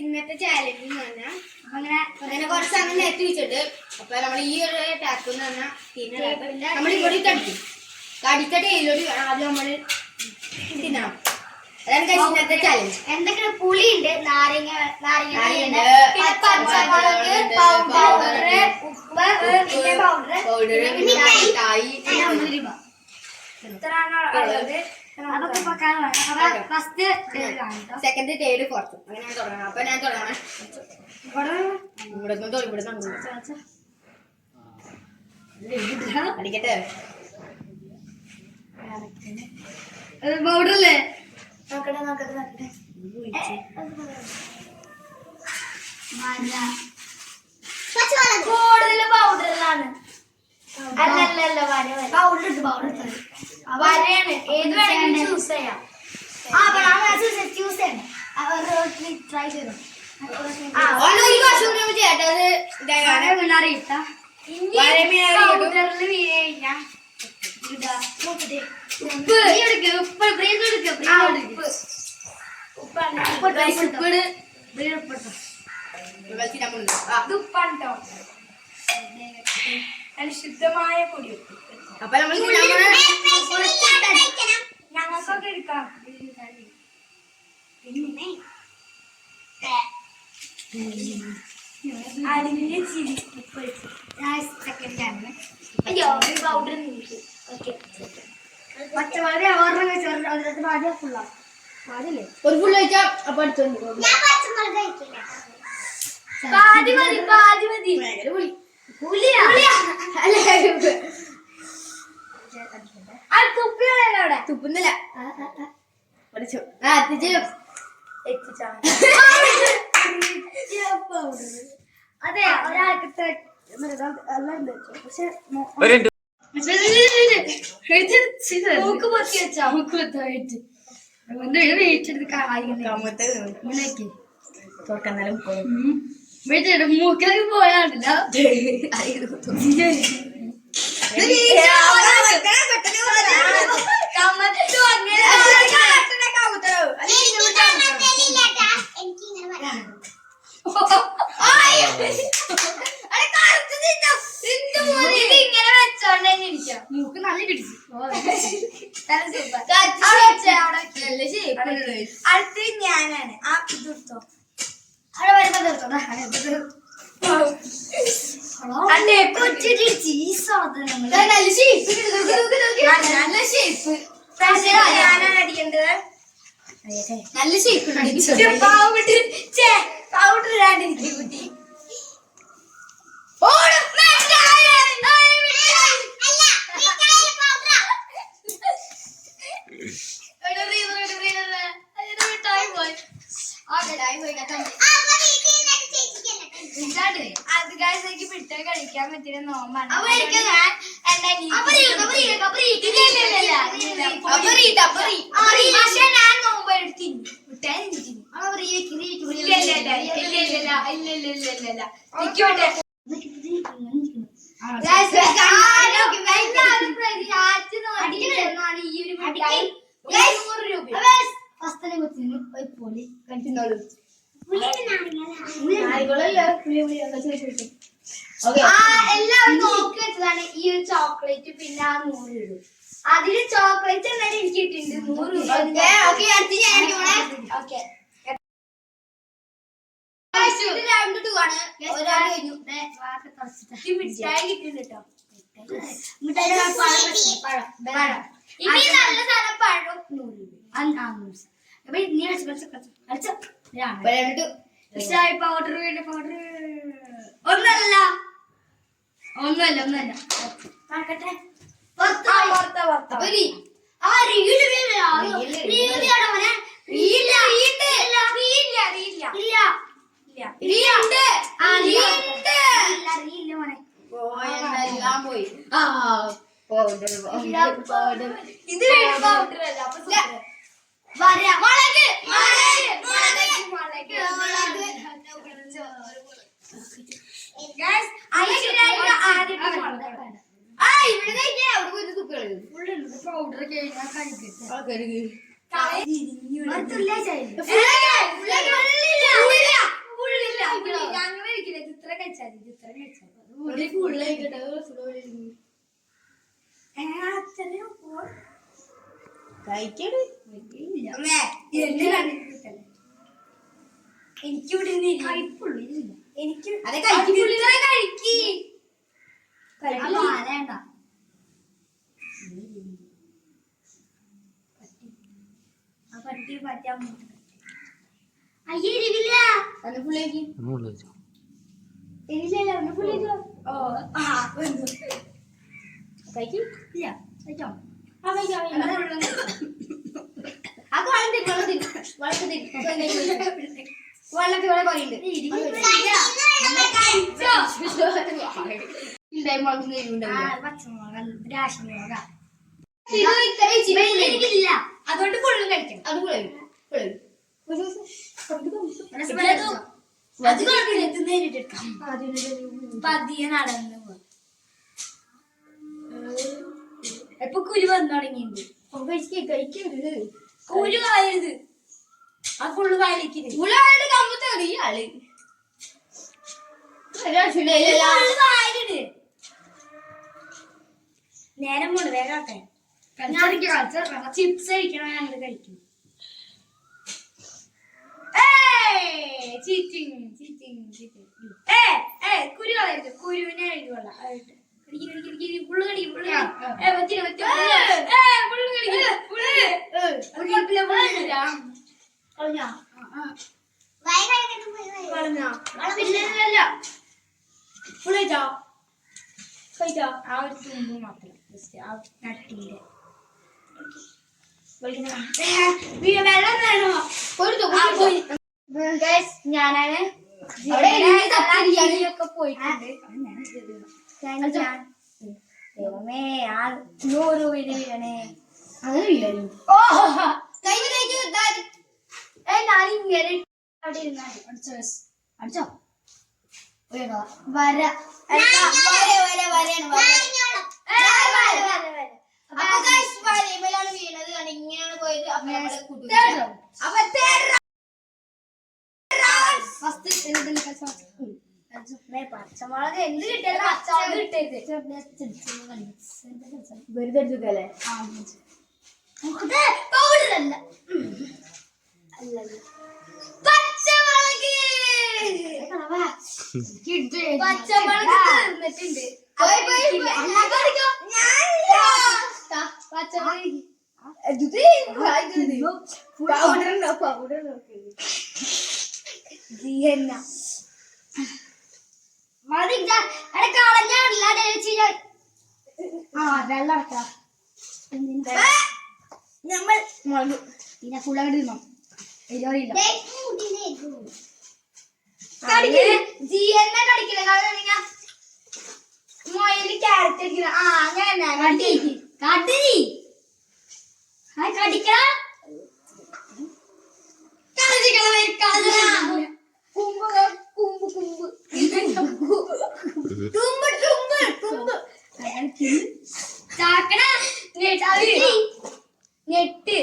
ഇന്നത്തെ ചാലഞ്ച് എന്ന് പറഞ്ഞാൽ അങ്ങനെ കുറച്ച് അങ്ങനെ നേരത്തെ വെച്ചിട്ട് അപ്പൊ നമ്മൾ ഈ ഒരു ടാക്ക് എന്ന് പറഞ്ഞാൽ നമ്മൾ ഇവിടെ കടിക്കും. കടിച്ച ടൈലോട് ആദ്യം നമ്മള് തിന്നണം. അതാണ് ഇന്നത്തെ ചാലഞ്ച്. എന്തൊക്കെയാണ്? പുളിയുണ്ട്, നാരങ്ങ പച്ചമുളക് പൗഡർ, ഉപ്പ് പൗഡർ, ഇത്രയാണ് ഉള്ളത്. ഫസ്റ്റ് സെക്കൻഡ് തേർഡ് ഫോർത്ത് അങ്ങനെ തുടങ്ങണം. അപ്പൊ ഞാൻ തുടങ്ങണം. അടിക്കട്ടെ. പൗഡറല്ലേ? നോക്കട്ടെ കൂടുതൽ പൗഡറിലാണ്. അല്ലല്ല പൗഡർ വരെയാണ്. ഏത് വേണമെങ്കിലും ചൂസ് ചെയ്യാം. ചൂസ് ചെയ്യണം. ട്രൈ ചെയ്തോ. ശുദ്ധമായ പൊടിയുപ്പ്. അപ്പൊ നമ്മൾ ഞങ്ങൾക്കൊക്കെ എടുക്കാം. അടിഞ്ഞ ചിരി സെക്കൻഡാണ്. അയ്യോ പൗഡർ പച്ചമുളക് ആദ്യം ഫുള്ളാ. ആദ്യല്ലേ ഒരു ഫുള്ള് കഴിച്ചാ അപ്പൊ അടുത്തോണ്ട് പാതി മതി. തുപ്പുന്നില്ല. അതെ ഒരാൾക്ക് മൂക്കിലൊക്കെ പോയാണ്ടില്ല. ഇങ്ങനെ വെച്ചോണ്ടിരിക്കാം. മൂക്ക് നല്ല കിടിച്ചു. അടുത്ത് ഞാനാണ്. ആ തീർത്തോ അവിടെ വരുമ്പോ തീർത്തോ. ഞാനാണ് അടിക്കേണ്ടത്. നല്ല ഷേപ്പ് പൗഡർ ഇടാണ്ടിരിക്കും കുട്ടി. അത് ഗൈസ് എനിക്ക് പിട്ട കളിക്കാൻ പറ്റിയ നോമ്പാണ്. പക്ഷെ ഞാൻ നോമ്പ് എടുത്തില്ല. എല്ലാവരും നോക്കി വെച്ചതാണ് ഈ ഒരു ചോക്ലേറ്റ്. പിന്നെ ആ 100 രൂപ അതില് ചോക്ലേറ്റ് എന്നാലും എനിക്ക് കിട്ടിയിട്ടുണ്ട് 100 രൂപ. മിഠായി കിട്ടുന്നുണ്ട് കേട്ടോ. ഇനി നല്ല സാധനം പഴം 100 രൂപ. പൗഡർ ഒന്നല്ല നോക്കട്ടെ. ഇത് പൗഡർ അല്ല. പൗഡർ കഴിച്ചാൽ ഇത്ര കഴിച്ചാൽ ഫുള്ള് കഴിക്കട്ടെ കഴിക്കട് എനിക്കിവിടെ എനിക്ക് അതെ കഴിക്കി വേണ്ട ആ പട്ടി പറ്റാൻ അയ്യേ എരിവില്ല അത് ഫുള്ളേക്ക് എരിവില്ല ഒന്ന് പുള്ളിക്കോ ഓ ആ കഴിക്കും ഇല്ല കഴിച്ചോ അത് വെള്ളത്തിൽ ഇവിടെ പറയുന്നുണ്ട് അതുകൊണ്ട് ഫുള്ളും കഴിക്കണം അത് അത് കുഴപ്പമില്ല നേരിട്ടെടുക്കാം പതിയെ നടന്നു ഇപ്പൊ കുരു വന്നു തുടങ്ങിയിട്ടുണ്ട് കഴിക്കരുത് കുരു ആയത് ആ ഫുള്ള് വായിലേക്ക് ഉള്ളാണ്ട് കമ്പത്ത് ആള് നേരം കൊണ്ട് വേഗാട്ടെ ചിപ്സ് കഴിക്കണോ ഞങ്ങള് കഴിക്കും കുരു കളയരുത് കുരുവിനെ എഴുതുകൊള്ള ഫുള്ള് കടിക്കും ആ ഒരു തുമ്പ് മാത്രം ആ നട്ടിന്റെ വെള്ളം വേണോ ഞാനാണ് ഒക്കെ പോയിട്ടുണ്ട് ദൈവമേ ആ 100 രൂപ വീഴണേ അങ്ങനെ ഞാനിങ്ങനെ അവിടെ ഇരുന്നാണ് അടിച്ചോ വര വീണത് ഇങ്ങനെയാണ് പോയത് പച്ചമുളക് എന്ത് കിട്ടിയാലും പച്ചമുളക് കിട്ടരുത് വെറുതെ എടുത്തല്ലേ പൗഡറല്ല പച്ചമുളക് തീർന്നിട്ടുണ്ട് നമ്മൾ മുളക് പിന്നെ ഫുള്ളങ്ങോട്ട് തിന്നോ എരിയില്ല മൊയില് ക്യാരറ്റ് അടിക്കുന്ന ആ അങ്ങനെ ഞെട്ട്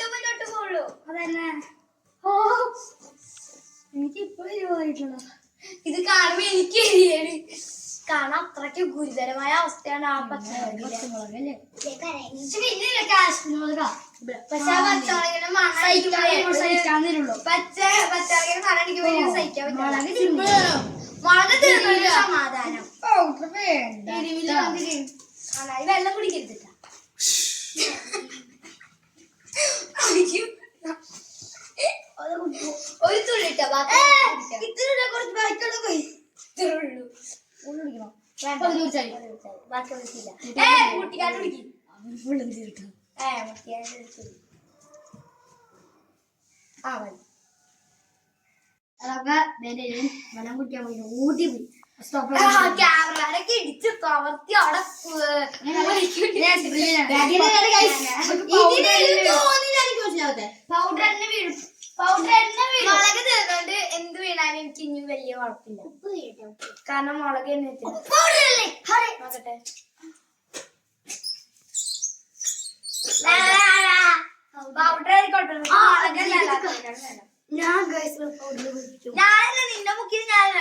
മുന്നോട്ട് പോളൂ അതന്നെ ഓ എനിക്ക് ഇപ്പോഴും ഇത് കാണുമ്പോ എനിക്ക് എരിയാണ് കാരണം അത്രയ്ക്ക് ഗുരുതരമായ അവസ്ഥയാണ് ആ പച്ചമുളകല്ലേ പിന്നെ കാശ്മീർ പക്ഷെ ആ പച്ചമുളകിന്റെ മണം സഹിക്കാന്നുള്ളൂ പച്ചമുളകിന്റെ മണം എനിക്ക് വലിയ സഹിക്കാൻ പറ്റില്ല മുളക് തീർന്ന സമാധാനം വെള്ളം കുടിക്കരുതില്ല ഒരു തുള്ളിട്ടോ ഇത്ര കുറച്ച് ബാക്കിയുള്ള പോയി ഇത്രേ ഉള്ളൂ ബാക്കി കുടിക്കില്ല കുട്ടിക്കാട്ട് കുടിക്കും മുട്ടിക്കാട്ട് ആ മതി വെള്ളം കുടിക്കാൻ പോയി ഊട്ടി പോയി ക്യാമറയൊക്കെ ഇടിച്ച് തവർത്തി അവിടെ പൗഡർ തന്നെ വീഴും മുളക് തീർന്നുകൊണ്ട് എന്ത് വീണാലും എനിക്ക് ഇനി വലിയ കുഴപ്പമില്ല കാരണം മുളക് തന്നെ നോക്കട്ടെ പൗഡർ കുഴപ്പമില്ല ഞാൻ ഞാനല്ല നിന്റെ മുക്കിൽ ഞാനല്ല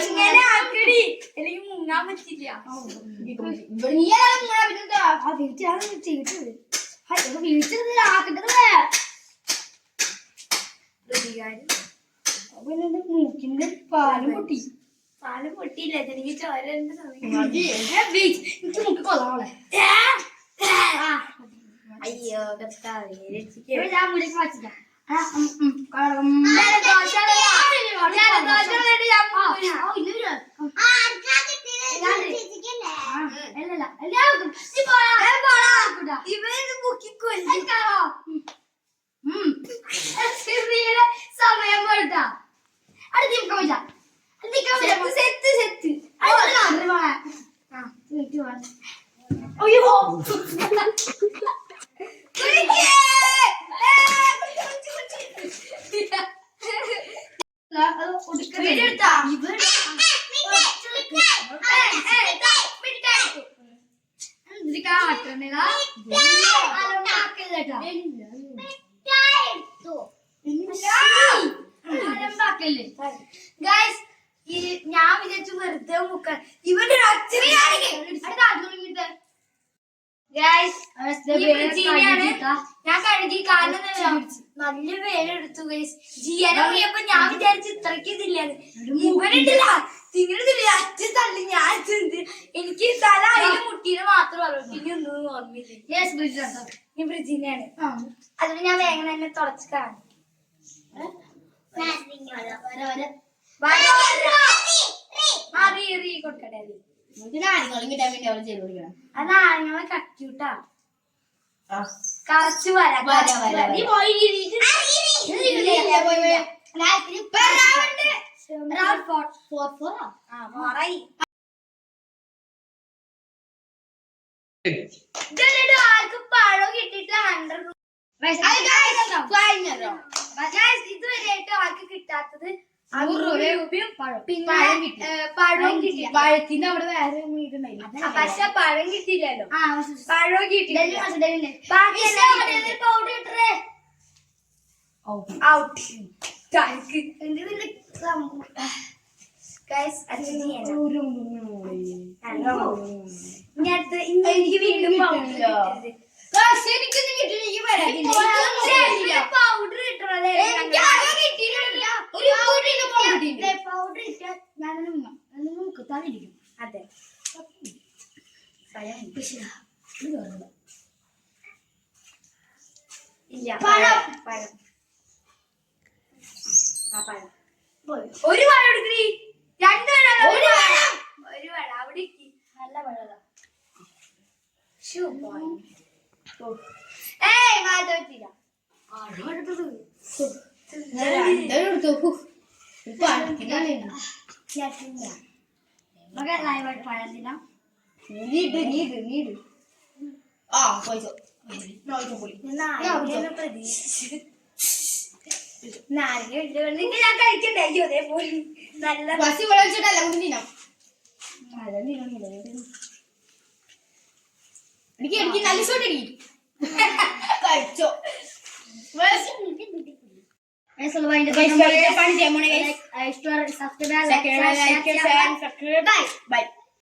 ഇങ്ങനെ ആക്കടി എനിക്ക് മുങ്ങാൻ പറ്റില്ല മൂക്കിന്റെ പാലും പൊട്ടിയില്ല എനിക്ക് ചോര എനിക്ക് മുക്കി കൊള്ളാളെ അയ്യോ ഞാൻ മുടിക്ക് വച്ചില്ല സമയം പോയിട്ടാ ഞാൻ വിചാരിച്ചു വെറുതെ മുക്കാൻ ഇവന്റെ ഞാൻ കഴുകി കാരണം നല്ല വേലെടുത്തു ഗൈസ് ജിയനെ പോയപ്പോ ഞാൻ വിചാരിച്ചു ഇത്രക്ക് ഇതില്ലാന്ന് മുഖനിട്ടില്ല തിങ്ങനതില്ല അച്ഛ തള്ളി ഞാൻ എനിക്ക് തല അതിന് മുട്ടീനെ മാത്രം അറിയും പിന്നെ ഒന്നും ഓർമ്മയില്ല ബ്രിജിനെയാണ് അതിന് ഞാൻ വേഗം തന്നെ തുടച്ച് കാണും കൊടുക്കട്ടെ അത് ആണുങ്ങളെ കട്ടിട്ടാ കറച്ചു വരാം ആർക്ക് പഴം കിട്ടിട്ട് 100 ഇതുവരെയായിട്ട് ആർക്ക് കിട്ടാത്തത് 100 രൂപയും പഴവും കിട്ടി പഴത്തിന്റെ അവിടെ വേറെ പക്ഷെ പഴം കിട്ടിയില്ലല്ലോ പഴവും കിട്ടിയില്ല എനിക്ക് വീണ്ടും പൗഡർ കിട്ടണത് പൗഡർ ഇട്ടാൽ ഞാനൊന്ന് മുക്കത്താനിരിക്കും അതെ ഇല്ല പഴം ആ പഴം ഒരു പഴം എടുക്കണി 2 ഒരു പഴം അവിടെ നല്ല പഴം ഏയ് മാറ്റില്ല പഴത്തിനാ ഞാൻ കഴിക്കണ്ടേ അയ്യോ അതേപോലെ നല്ല ബസ് വിളിച്ചിട്ടല്ല തിന്നാം എനിക്ക് നല്ല ഷോട്ട് കഴിച്ചോ subscribe, like, share, subscribe, bye.